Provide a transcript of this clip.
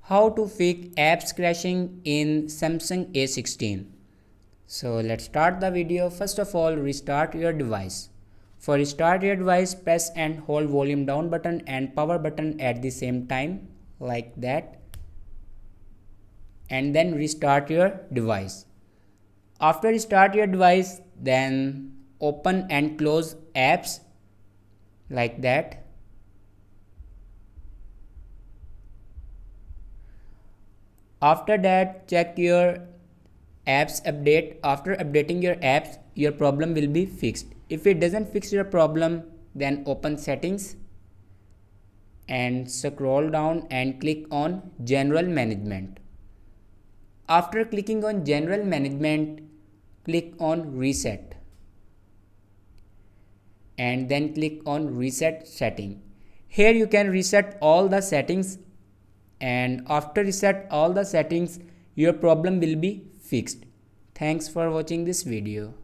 How to fix apps crashing in Samsung A16. So let's start the video. First of all, restart your device. For restart your device, press and hold volume down button and power button at the same time, like that, and then restart your device. After restart your device, then open and close apps like that. After that, check your apps update. After updating your apps, your problem will be fixed. If it doesn't fix your problem, then open settings and scroll down and click on general management. After clicking on general management, click on reset and then click on reset setting. Here you can reset all the settings, and after reset all the settings, your problem will be fixed. Thanks for watching this video.